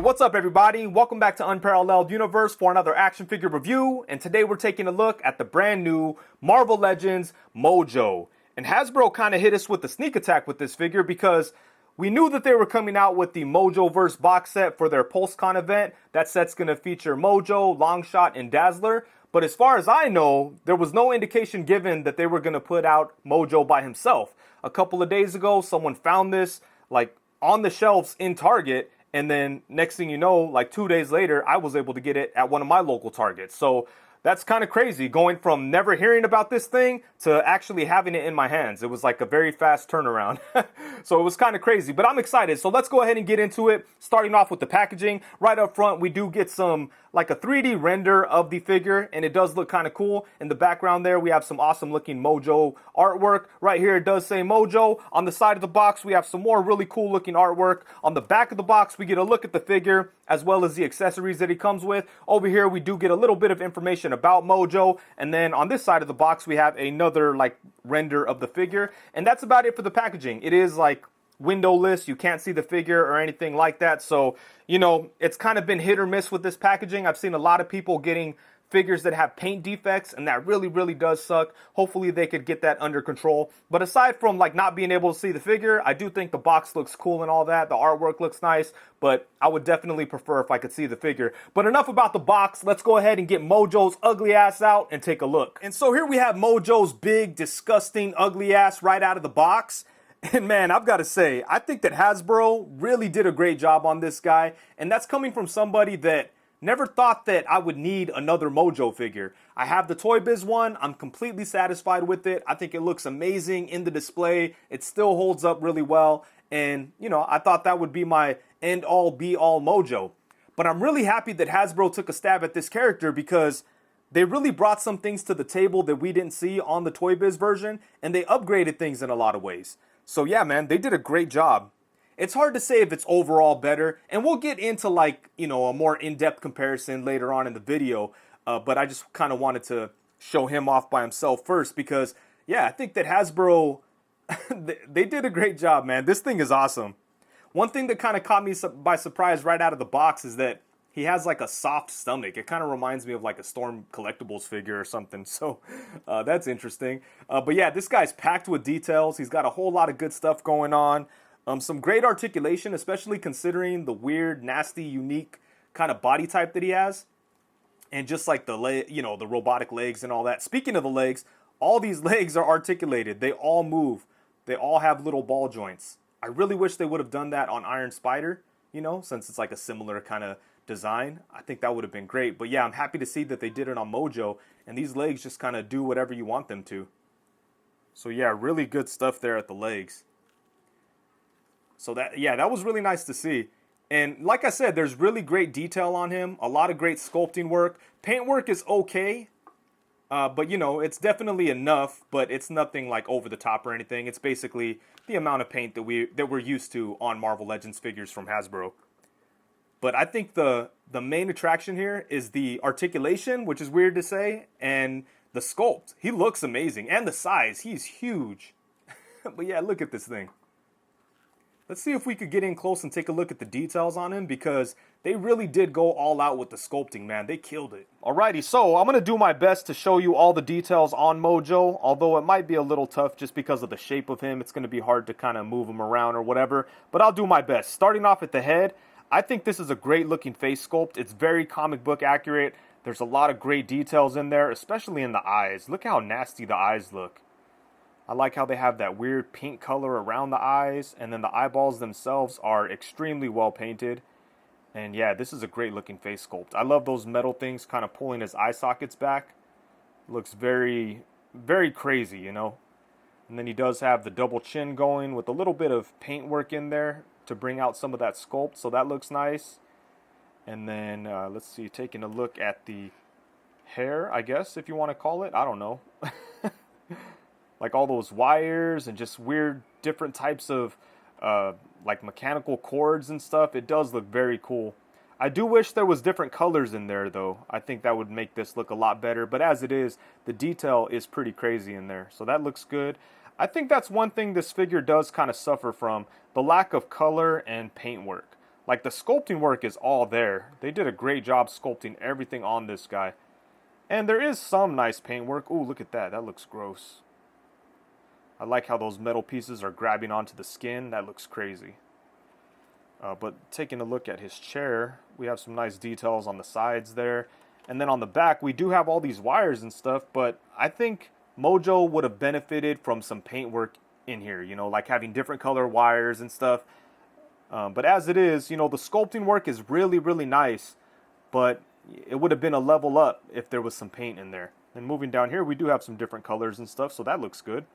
What's up everybody? Welcome back to Unparalleled Universe for another action figure review, and today we're taking a look at the brand new Marvel Legends Mojo. And Hasbro kind of hit us with the sneak attack with this figure because we knew that they were coming out with the Mojoverse box set for their PulseCon event. That set's going to feature Mojo, Longshot, and Dazzler. But as far as I know, there was no indication given that they were going to put out Mojo by himself. A couple of days ago, someone found this on the shelves in Target. And then next thing you know, like 2 days later, I was able to get it at one of my local Targets. So that's kind of crazy, going from never hearing about this thing to actually having it in my hands. It was like a very fast turnaround. So it was kind of crazy, but I'm excited. So let's go ahead and get into it. Starting off with the packaging. Right up front, we do get some like a 3D render of the figure, and it does look kind of cool. In the background there, we have some awesome looking Mojo artwork. Right here, it does say Mojo. On the side of the box, we have some more really cool looking artwork. On the back of the box, we get a look at the figure as well as the accessories that he comes with. Over here, we do get a little bit of information about Mojo. And then on this side of the box, we have another like render of the figure. And that's about it for the packaging. It is like windowless. You can't see the figure or anything like that. So, you know, it's kind of been hit or miss with this packaging. I've seen a lot of people getting figures that have paint defects, and that really does suck. Hopefully they could get that under control. But aside from like not being able to see the figure, I do think the box looks cool and all that. The artwork looks nice, but I would definitely prefer if I could see the figure. But enough about the box. Let's go ahead and get Mojo's ugly ass out and take a look. And so here we have Mojo's big, disgusting, ugly ass right out of the box. And man, I've got to say, I think that Hasbro really did a great job on this guy. And that's coming from somebody that never thought that I would need another Mojo figure. I have the Toybiz one. I'm completely satisfied with it. I think it looks amazing in the display. It still holds up really well. And, you know, I thought that would be my end-all, be-all Mojo. But I'm really happy that Hasbro took a stab at this character because they really brought some things to the table that we didn't see on the Toybiz version. And they upgraded things in a lot of ways. So yeah, man, they did a great job. It's hard to say if it's overall better, and we'll get into like, you know, a more in-depth comparison later on in the video, but I just kind of wanted to show him off by himself first because, yeah, I think that Hasbro, they did a great job, man. This thing is awesome. One thing that kind of caught me by surprise right out of the box is that he has like a soft stomach. It kind of reminds me of like a Storm Collectibles figure or something. So that's interesting. But yeah, this guy's packed with details. He's got a whole lot of good stuff going on. Some great articulation, especially considering the weird, nasty, unique kind of body type that he has. And just like the the robotic legs and all that. Speaking of the legs, all these legs are articulated. They all move. They all have little ball joints. I really wish they would have done that on Iron Spider, you know, since it's like a similar kind of design. I think that would have been great. But yeah, I'm happy to see that they did it on Mojo, and these legs just kind of do whatever you want them to. So yeah, really good stuff there at the legs. So that was really nice to see. And like I said, there's really great detail on him, a lot of great sculpting work. Paint work is okay, but you know, it's definitely enough, but it's nothing like over the top or anything. It's basically the amount of paint that we're used to on Marvel Legends figures from Hasbro. But I think the main attraction here is the articulation, which is weird to say, and the sculpt. He looks amazing. And the size. He's huge. But yeah, look at this thing. Let's see if we could get in close and take a look at the details on him because they really did go all out with the sculpting, man. They killed it. Alrighty, so I'm going to do my best to show you all the details on Mojo, although it might be a little tough just because of the shape of him. It's going to be hard to kind of move him around or whatever, but I'll do my best. Starting off at the head, I think this is a great looking face sculpt. It's very comic book accurate. There's a lot of great details in there, especially in the eyes. Look how nasty the eyes look. I like how they have that weird pink color around the eyes, and then the eyeballs themselves are extremely well painted. And yeah, this is a great looking face sculpt. I love those metal things kind of pulling his eye sockets back. Looks very crazy, you know. And then he does have the double chin going with a little bit of paint work in there to bring out some of that sculpt, so that looks nice. And then let's see, taking a look at the hair, I guess, if you want to call it. I don't know. Like all those wires and just weird different types of like mechanical cords and stuff. It does look very cool. I do wish there was different colors in there though. I think that would make this look a lot better, but as it is, the detail is pretty crazy in there, so that looks good. I think that's one thing this figure does kind of suffer from, the lack of color and paint work. Like, the sculpting work is all there. They did a great job sculpting everything on this guy. And there is some nice paint work. Ooh, look at that. That looks gross. I like how those metal pieces are grabbing onto the skin. That looks crazy. But taking a look at his chair, we have some nice details on the sides there. And then on the back, we do have all these wires and stuff. But I think Mojo would have benefited from some paint work in here. You know, like having different color wires and stuff. But as it is, you know, the sculpting work is really, really nice. But it would have been a level up if there was some paint in there. And moving down here, we do have some different colors and stuff. So that looks good.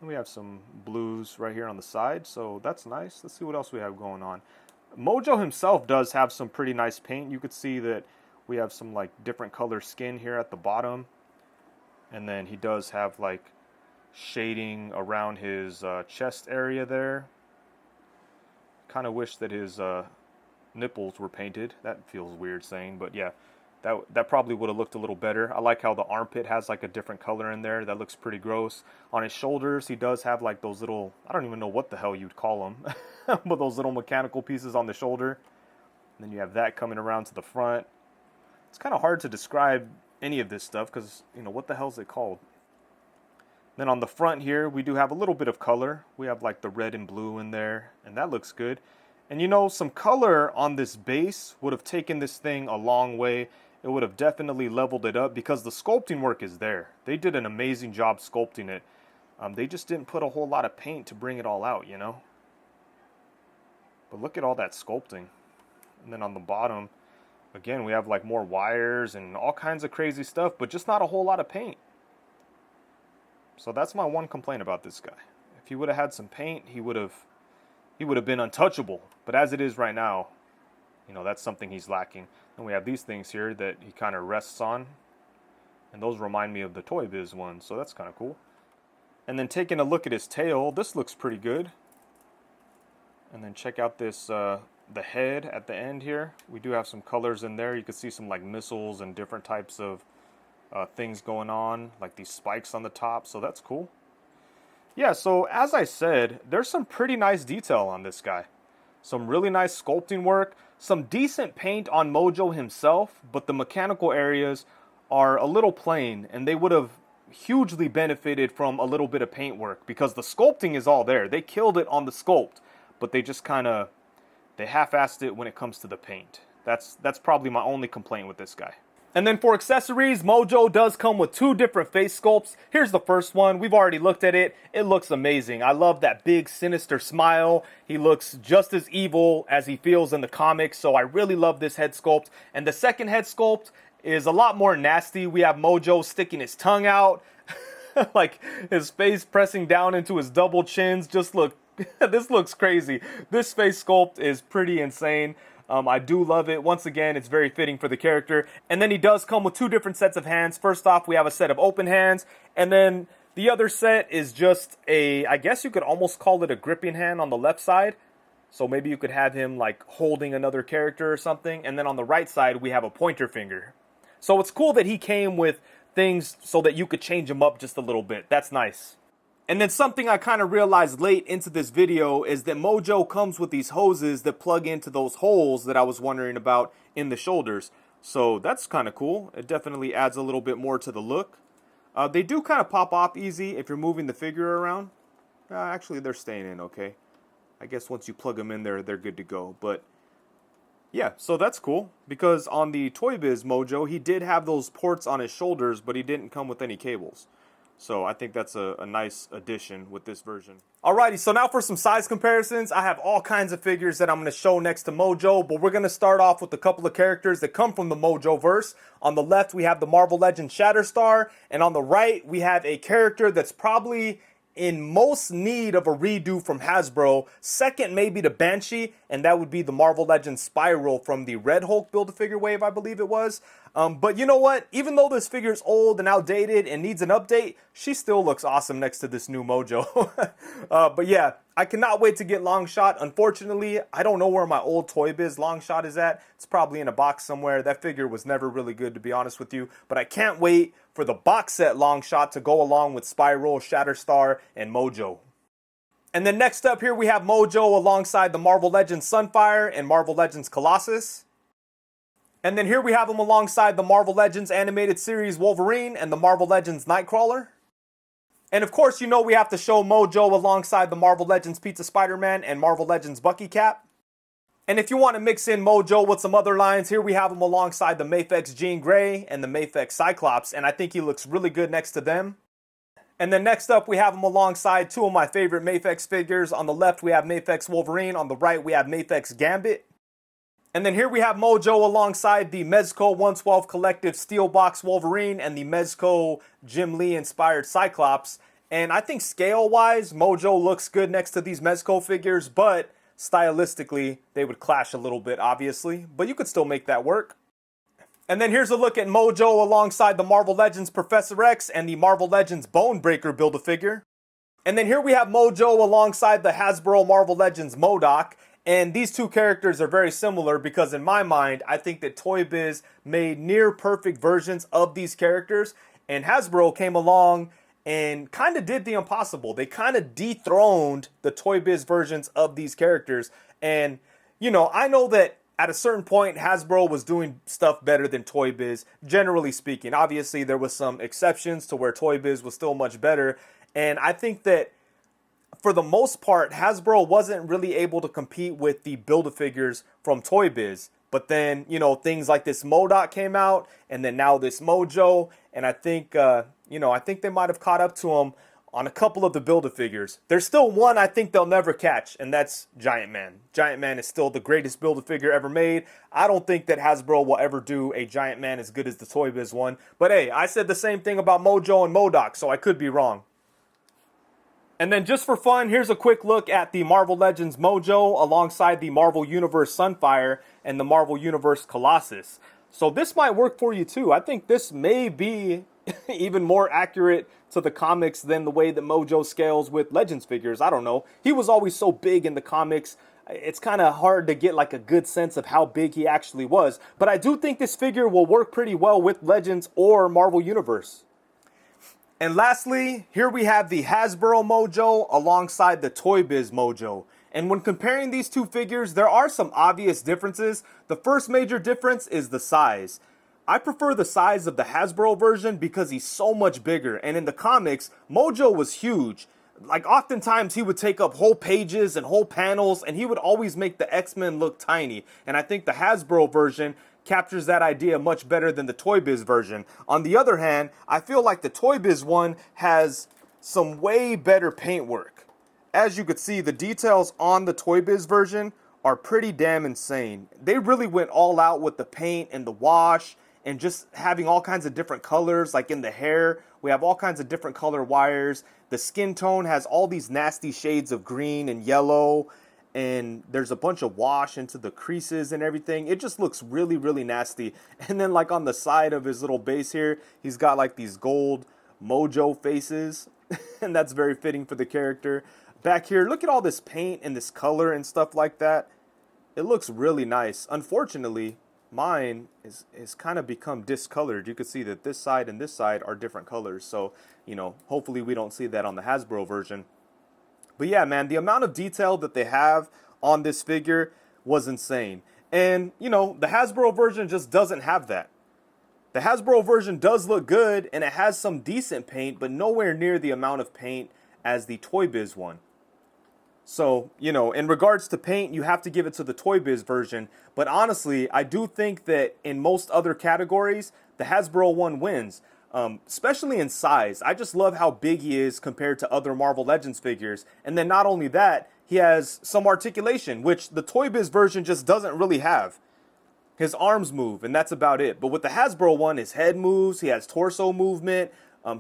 And we have some blues right here on the side, so that's nice. Let's see what else we have going on. Mojo himself does have some pretty nice paint. You could see that we have some like different color skin here at the bottom. And then he does have like shading around his chest area there. Kind of wish that his nipples were painted. That feels weird saying, but yeah. That probably would have looked a little better. I like how the armpit has like a different color in there. That looks pretty gross. On his shoulders, he does have like those little, I don't even know what the hell you'd call them, but those little mechanical pieces on the shoulder. And then you have that coming around to the front. It's kind of hard to describe any of this stuff because, you know, what the hell is it called? Then on the front here, we do have a little bit of color. We have like the red and blue in there, and that looks good. And you know, some color on this base would have taken this thing a long way. It would have definitely leveled it up because the sculpting work is there. They did an amazing job sculpting it. They just didn't put a whole lot of paint to bring it all out, you know. But look at all that sculpting. And then on the bottom, again, we have like more wires and all kinds of crazy stuff, but just not a whole lot of paint. So that's my one complaint about this guy. If he would have had some paint, he would have been untouchable. But as it is right now, you know, that's something he's lacking. And we have these things here that he kind of rests on. And those remind me of the Toybiz ones, so that's kind of cool. And then taking a look at his tail, this looks pretty good. And then check out this, the head at the end here. We do have some colors in there. You can see some like missiles and different types of things going on, like these spikes on the top, so that's cool. Yeah, so as I said, there's some pretty nice detail on this guy. Some really nice sculpting work, some decent paint on Mojo himself, but the mechanical areas are a little plain, and they would have hugely benefited from a little bit of paint work because the sculpting is all there. They killed it on the sculpt, but they just kind of, they half-assed it when it comes to the paint. That's probably my only complaint with this guy. And then for accessories, Mojo does come with two different face sculpts. Here's the first one. We've already looked at it. It looks amazing. I love that big, sinister smile. He looks just as evil as he feels in the comics, so I really love this head sculpt. And the second head sculpt is a lot more nasty. We have Mojo sticking his tongue out, like his face pressing down into his double chins. Just look, this looks crazy. This face sculpt is pretty insane. I do love it. Once again, it's very fitting for the character. And then he does come with two different sets of hands. First off, we have a set of open hands. And then the other set is just a, I guess you could almost call it a gripping hand on the left side. So maybe you could have him like holding another character or something. And then on the right side, we have a pointer finger. So it's cool that he came with things so that you could change him up just a little bit. That's nice. And then something I kind of realized late into this video is that Mojo comes with these hoses that plug into those holes that I was wondering about in the shoulders. So that's kind of cool. It definitely adds a little bit more to the look. They do kind of pop off easy if you're moving the figure around. Actually, they're staying in okay. I guess once you plug them in there, they're good to go. But yeah, so that's cool. Because on the Toybiz Mojo, he did have those ports on his shoulders, but he didn't come with any cables. So I think that's a nice addition with this version. Alrighty, so now for some size comparisons. I have all kinds of figures that I'm going to show next to Mojo, but we're going to start off with a couple of characters that come from the Mojo-verse. On the left, we have the Marvel Legends Shatterstar, and on the right, we have a character that's probably in most need of a redo from Hasbro. Second, maybe to Banshee, and that would be the Marvel Legends Spiral from the Red Hulk Build-A-Figure wave, I believe it was. But you know what? Even though this figure is old and outdated and needs an update, she still looks awesome next to this new Mojo. But yeah, I cannot wait to get Longshot. Unfortunately, I don't know where my old Toybiz Longshot is at. It's probably in a box somewhere. That figure was never really good, to be honest with you. But I can't wait for the box set Longshot to go along with Spiral, Shatterstar, and Mojo. And then next up here we have Mojo alongside the Marvel Legends Sunfire and Marvel Legends Colossus. And then here we have him alongside the Marvel Legends Animated Series Wolverine and the Marvel Legends Nightcrawler. And of course, you know we have to show Mojo alongside the Marvel Legends Pizza Spider-Man and Marvel Legends Bucky Cap. And if you want to mix in Mojo with some other lines, here we have him alongside the Mafex Jean Grey and the Mafex Cyclops, and I think he looks really good next to them. And then next up, we have him alongside two of my favorite Mafex figures. On the left, we have Mafex Wolverine. On the right, we have Mafex Gambit. And then here we have Mojo alongside the Mezco 112 Collective Steel Box Wolverine and the Mezco Jim Lee inspired Cyclops. And I think scale-wise, Mojo looks good next to these Mezco figures, but stylistically, they would clash a little bit, obviously. But you could still make that work. And then here's a look at Mojo alongside the Marvel Legends Professor X and the Marvel Legends Bone Breaker Build-A-Figure. And then here we have Mojo alongside the Hasbro Marvel Legends MODOK. And these two characters are very similar because in my mind, I think that Toybiz made near perfect versions of these characters. And Hasbro came along and kind of did the impossible. They kind of dethroned the Toybiz versions of these characters. And, you know, I know that at a certain point, Hasbro was doing stuff better than Toybiz, generally speaking. Obviously, there was some exceptions to where Toybiz was still much better. And I think that for the most part, Hasbro wasn't really able to compete with the Build-A-Figures from Toybiz. But then, you know, things like this MODOK came out, and then now this Mojo. And I think, I think they might have caught up to them on a couple of the Build-A-Figures. There's still one I think they'll never catch, and that's Giant Man. Giant Man is still the greatest Build-A-Figure ever made. I don't think that Hasbro will ever do a Giant Man as good as the Toybiz one. But hey, I said the same thing about Mojo and MODOK, so I could be wrong. And then just for fun, here's a quick look at the Marvel Legends Mojo alongside the Marvel Universe Sunfire and the Marvel Universe Colossus. So this might work for you too. I think this may be even more accurate to the comics than the way that Mojo scales with Legends figures. I don't know. He was always so big in the comics. It's kind of hard to get like a good sense of how big he actually was. But I do think this figure will work pretty well with Legends or Marvel Universe. And lastly, here we have the Hasbro Mojo alongside the Toybiz Mojo. And when comparing these two figures, there are some obvious differences. The first major difference is the size. I prefer the size of the Hasbro version because he's so much bigger. And in the comics, Mojo was huge. Like oftentimes he would take up whole pages and whole panels, and he would always make the X-Men look tiny. And I think the Hasbro version captures that idea much better than the Toybiz version. On the other hand, I feel like the Toybiz one has some way better paint work. As you could see, the details on the Toybiz version are pretty damn insane. They really went all out with the paint and the wash and just having all kinds of different colors. Like in the hair, we have all kinds of different color wires. The skin tone has all these nasty shades of green and yellow. And there's a bunch of wash into the creases and everything. It just looks really, really nasty. And then like on the side of his little base here, he's got like these gold Mojo faces. And that's very fitting for the character. Back here, look at all this paint and this color and stuff like that. It looks really nice. Unfortunately, mine is kind of become discolored. You can see that this side and this side are different colors. So, you know, hopefully we don't see that on the Hasbro version. But yeah, man, the amount of detail that they have on this figure was insane. And, you know, the Hasbro version just doesn't have that. The Hasbro version does look good, and it has some decent paint, but nowhere near the amount of paint as the Toybiz one. So, you know, in regards to paint, you have to give it to the Toybiz version. But honestly, I do think that in most other categories, the Hasbro one wins. Especially in size. I just love how big he is compared to other Marvel Legends figures. And then not only that, he has some articulation, which the Toybiz version just doesn't really have. His arms move, and that's about it. But with the Hasbro one, his head moves, he has torso movement,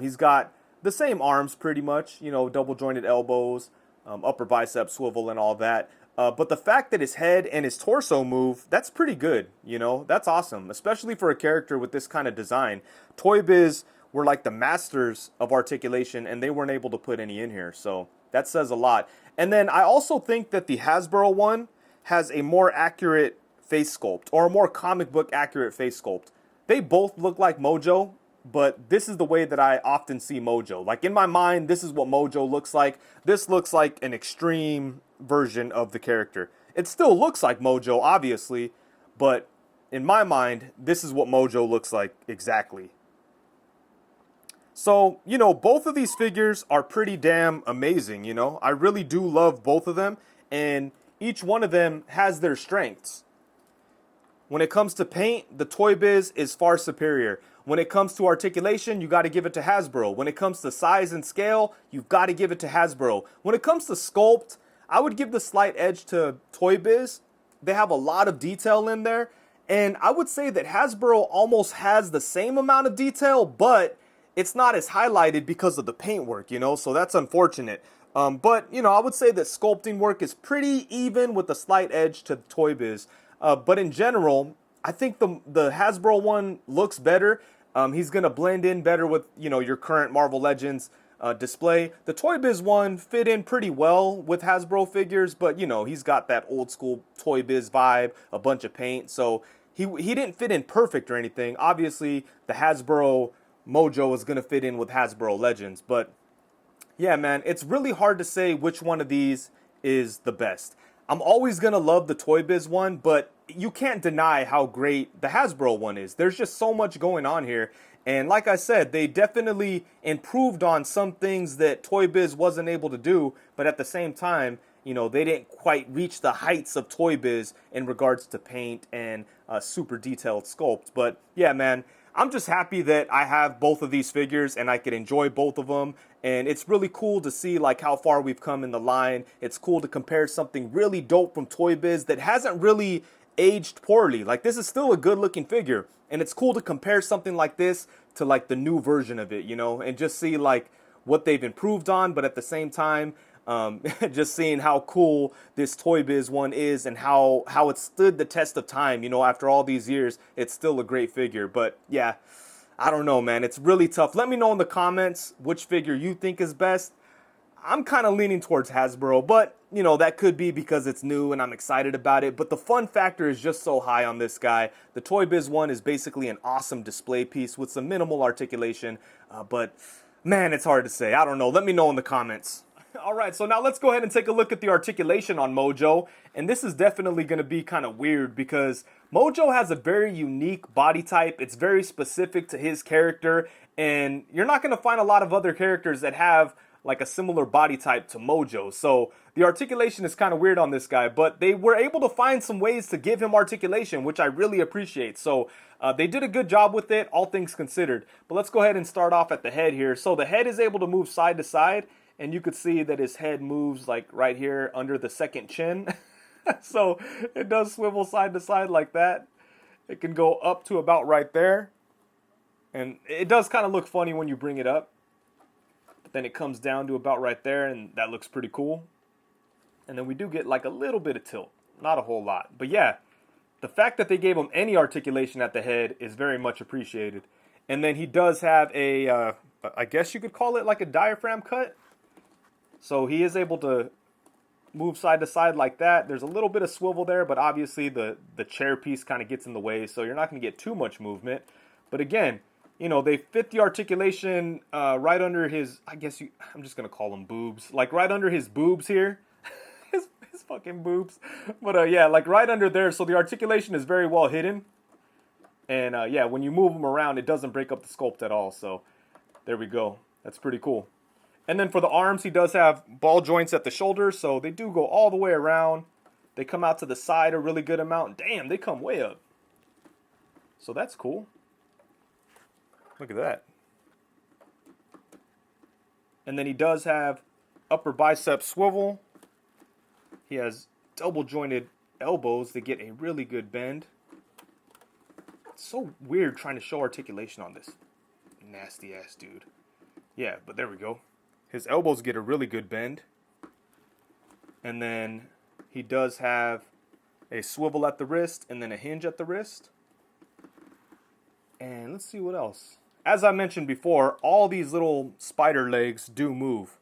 he's got the same arms pretty much, you know, double jointed elbows, upper bicep swivel and all that. But the fact that his head and his torso move, that's pretty good, you know? That's awesome, especially for a character with this kind of design. Toybiz were like the masters of articulation, and they weren't able to put any in here, so that says a lot. And then I also think that the Hasbro one has a more accurate face sculpt, or a more comic book accurate face sculpt. They both look like Mojo, but this is the way that I often see Mojo. Like in my mind, this is what Mojo looks like. This looks like an extreme version of the character. It still looks like Mojo, obviously, but in my mind, this is what Mojo looks like exactly. So, you know, both of these figures are pretty damn amazing, you know. I really do love both of them, and each one of them has their strengths. When it comes to paint, the Toybiz is far superior. When it comes to articulation, you got to give it to Hasbro. When it comes to size and scale, you've got to give it to Hasbro. When it comes to sculpt, I would give the slight edge to Toybiz. They have a lot of detail in there, and I would say that Hasbro almost has the same amount of detail, but it's not as highlighted because of the paintwork, you know, so that's unfortunate. But, you know, I would say that sculpting work is pretty even with a slight edge to Toybiz. But in general, I think the Hasbro one looks better. He's going to blend in better with, you know, your current Marvel Legends display. The Toybiz one fit in pretty well with Hasbro figures, but, you know, he's got that old school Toybiz vibe, a bunch of paint, so he didn't fit in perfect or anything. Obviously, the Hasbro Mojo is going to fit in with Hasbro Legends, but yeah, man, it's really hard to say which one of these is the best. I'm always going to love the Toybiz one, but you can't deny how great the Hasbro one is. There's just so much going on here. And like I said, they definitely improved on some things that Toybiz wasn't able to do, but at the same time, you know, they didn't quite reach the heights of Toybiz in regards to paint and super detailed sculpt. But yeah, man, I'm just happy that I have both of these figures and I can enjoy both of them. And it's really cool to see like how far we've come in the line. It's cool to compare something really dope from Toybiz that hasn't really aged poorly. Like, this is still a good looking figure. And it's cool to compare something like this to like the new version of it, you know, and just see like what they've improved on. But at the same time, just seeing how cool this Toybiz one is and how it stood the test of time, you know, after all these years, it's still a great figure. But yeah, I don't know, man. It's really tough. Let me know in the comments which figure you think is best. I'm kind of leaning towards Hasbro, but, you know, that could be because it's new and I'm excited about it. But the fun factor is just so high on this guy. The Toybiz one is basically an awesome display piece with some minimal articulation. But, man, it's hard to say. I don't know. Let me know in the comments. All right, so now let's go ahead and take a look at the articulation on Mojo. And this is definitely going to be kind of weird because Mojo has a very unique body type. It's very specific to his character. And you're not going to find a lot of other characters that have like a similar body type to Mojo. So the articulation is kind of weird on this guy, but they were able to find some ways to give him articulation, which I really appreciate. So they did a good job with it, all things considered. But let's go ahead and start off at the head here. So the head is able to move side to side, and you could see that his head moves like right here under the second chin. So it does swivel side to side like that. It can go up to about right there. And it does kind of look funny when you bring it up. But then it comes down to about right there, and that looks pretty cool. And then we do get like a little bit of tilt. Not a whole lot. But yeah, the fact that they gave him any articulation at the head is very much appreciated. And then he does have a, I guess you could call it like a diaphragm cut. So he is able to move side to side like that. There's a little bit of swivel there, but obviously the chair piece kind of gets in the way, so you're not going to get too much movement. But again, you know, they fit the articulation right under his, I'm just going to call them boobs. Like right under his boobs here. his fucking boobs. But yeah, like right under there. So the articulation is very well hidden. And yeah, when you move them around, it doesn't break up the sculpt at all. So there we go. That's pretty cool. And then for the arms, he does have ball joints at the shoulders, so they do go all the way around. They come out to the side a really good amount. Damn, they come way up. So that's cool. Look at that. And then he does have upper bicep swivel. He has double jointed elbows that get a really good bend. It's so weird trying to show articulation on this nasty ass dude. Yeah, but there we go. His elbows get a really good bend. And then he does have a swivel at the wrist and then a hinge at the wrist. And let's see what else. As I mentioned before, all these little spider legs do move.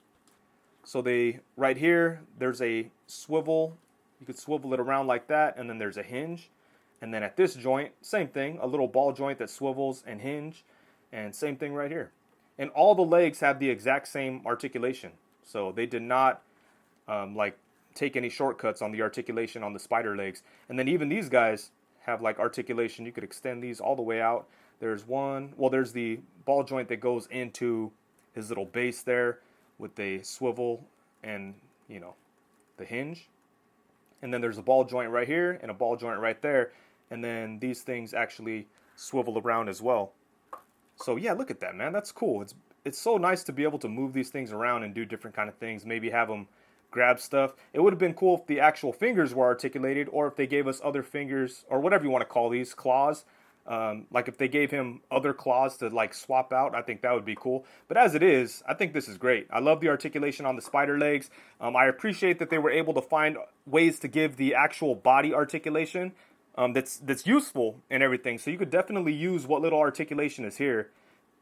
So they, right here, there's a swivel. You could swivel it around like that, and then there's a hinge. And then at this joint, same thing, a little ball joint that swivels and hinge. And same thing right here. And all the legs have the exact same articulation. So they did not like take any shortcuts on the articulation on the spider legs. And then even these guys have like articulation. You could extend these all the way out. There's one, well, there's the ball joint that goes into his little base there with the swivel and, you know, the hinge. And then there's a ball joint right here and a ball joint right there. And then these things actually swivel around as well. So yeah, look at that, man. That's cool. It's so nice to be able to move these things around and do different kind of things. Maybe have them grab stuff. It would have been cool if the actual fingers were articulated, or if they gave us other fingers, or whatever you want to call these, claws. Like if they gave him other claws to like swap out, I think that would be cool. But as it is, I think this is great. I love the articulation on the spider legs. I appreciate that they were able to find ways to give the actual body articulation that's useful and everything. So you could definitely use what little articulation is here.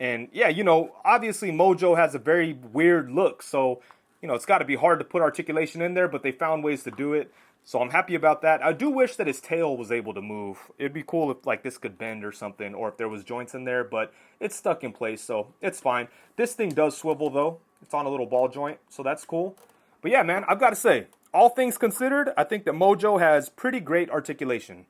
And yeah, you know, obviously Mojo has a very weird look, so you know, it's got to be hard to put articulation in there, but they found ways to do it. So I'm happy about that. I do wish that his tail was able to move. It'd be cool if like this could bend or something, or if there was joints in there, but it's stuck in place, so it's fine. This thing does swivel though. It's on a little ball joint, so that's cool. But yeah, man, I've got to say, all things considered, I think that Mojo has pretty great articulation.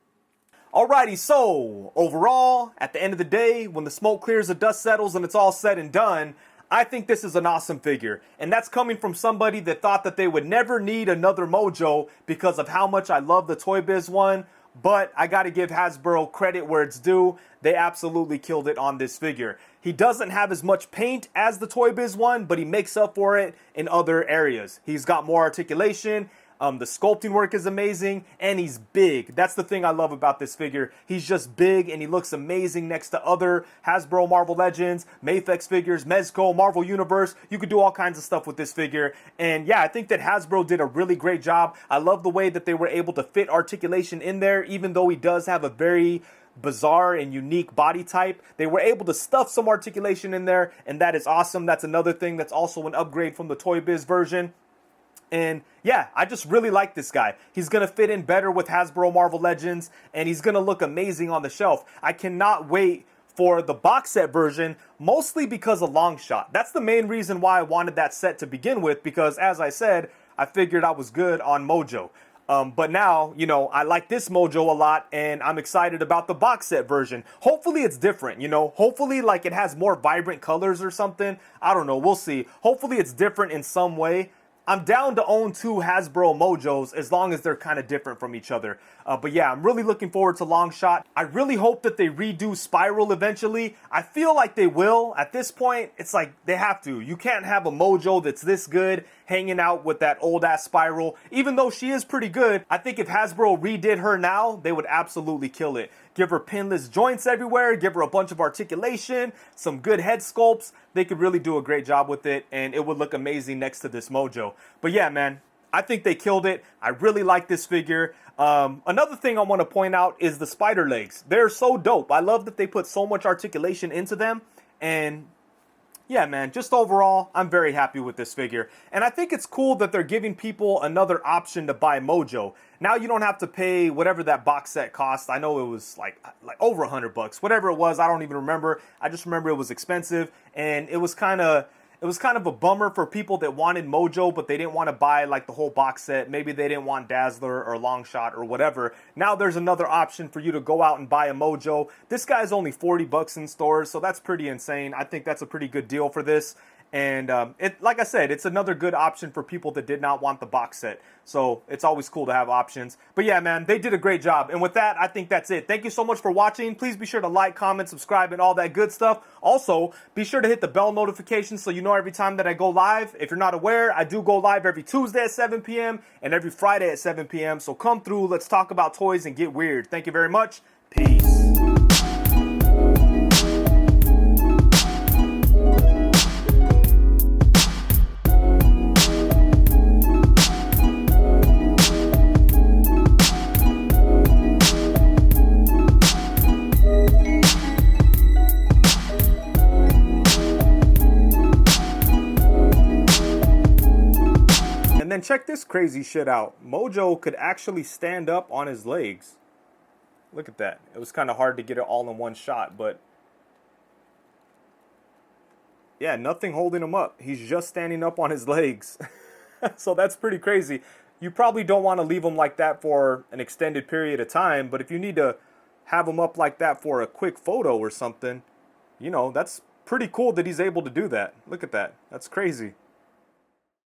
Alrighty, so overall, at the end of the day, when the smoke clears, the dust settles, and it's all said and done, I think this is an awesome figure. And that's coming from somebody that thought that they would never need another Mojo because of how much I love the Toybiz one. But I got to give Hasbro credit where it's due. They absolutely killed it on this figure. He doesn't have as much paint as the Toybiz one, but he makes up for it in other areas. He's got more articulation. The sculpting work is amazing, and he's big. That's the thing I love about this figure. He's just big, and he looks amazing next to other Hasbro Marvel Legends, Mafex figures, Mezco, Marvel Universe. You could do all kinds of stuff with this figure. And yeah, I think that Hasbro did a really great job. I love the way that they were able to fit articulation in there, even though he does have a very bizarre and unique body type. They were able to stuff some articulation in there, and that is awesome. That's another thing that's also an upgrade from the Toybiz version. And yeah, I just really like this guy. He's going to fit in better with Hasbro Marvel Legends, and he's going to look amazing on the shelf. I cannot wait for the box set version, mostly because of Longshot. That's the main reason why I wanted that set to begin with, because as I said, I figured I was good on Mojo. But now, you know, I like this Mojo a lot, and I'm excited about the box set version. Hopefully it's different, you know. Hopefully, like, it has more vibrant colors or something. I don't know. We'll see. Hopefully it's different in some way. I'm down to own 2 Hasbro Mojos as long as they're kind of different from each other. But yeah, I'm really looking forward to Longshot. I really hope that they redo Spiral eventually. I feel like they will. At this point, it's like they have to. You can't have a Mojo that's this good hanging out with that old-ass Spiral. Even though she is pretty good, I think if Hasbro redid her now, they would absolutely kill it. Give her pinless joints everywhere, give her a bunch of articulation, some good head sculpts. They could really do a great job with it, and it would look amazing next to this Mojo. But yeah, man, I think they killed it. I really like this figure. Another thing I want to point out is the spider legs. They're so dope. I love that they put so much articulation into them, and yeah, man, just overall, I'm very happy with this figure. And I think it's cool that they're giving people another option to buy Mojo. Now you don't have to pay whatever that box set cost. I know it was like over $100, whatever it was. I don't even remember. I just remember it was expensive, and it was kind of a bummer for people that wanted Mojo, but they didn't want to buy like the whole box set. Maybe they didn't want Dazzler or Longshot or whatever. Now there's another option for you to go out and buy a Mojo. This guy's only $40 in stores, so that's pretty insane. I think that's a pretty good deal for this. And like I said, it's another good option for people that did not want the box set. So it's always cool to have options. But yeah, man, they did a great job. And with that, I think that's it. Thank you so much for watching. Please be sure to like, comment, subscribe, and all that good stuff. Also, be sure to hit the bell notification so you know every time that I go live. If you're not aware, I do go live every Tuesday at 7 p.m. and every Friday at 7 p.m. So come through. Let's talk about toys and get weird. Thank you very much. Peace. And then check this crazy shit out. Mojo could actually stand up on his legs. Look at that. It was kind of hard to get it all in one shot, but Yeah, nothing holding him up. He's just standing up on his legs. So that's pretty crazy. You probably don't want to leave him like that for an extended period of time, but if you need to have him up like that for a quick photo or something, you know, that's pretty cool that he's able to do that. Look at that. That's crazy.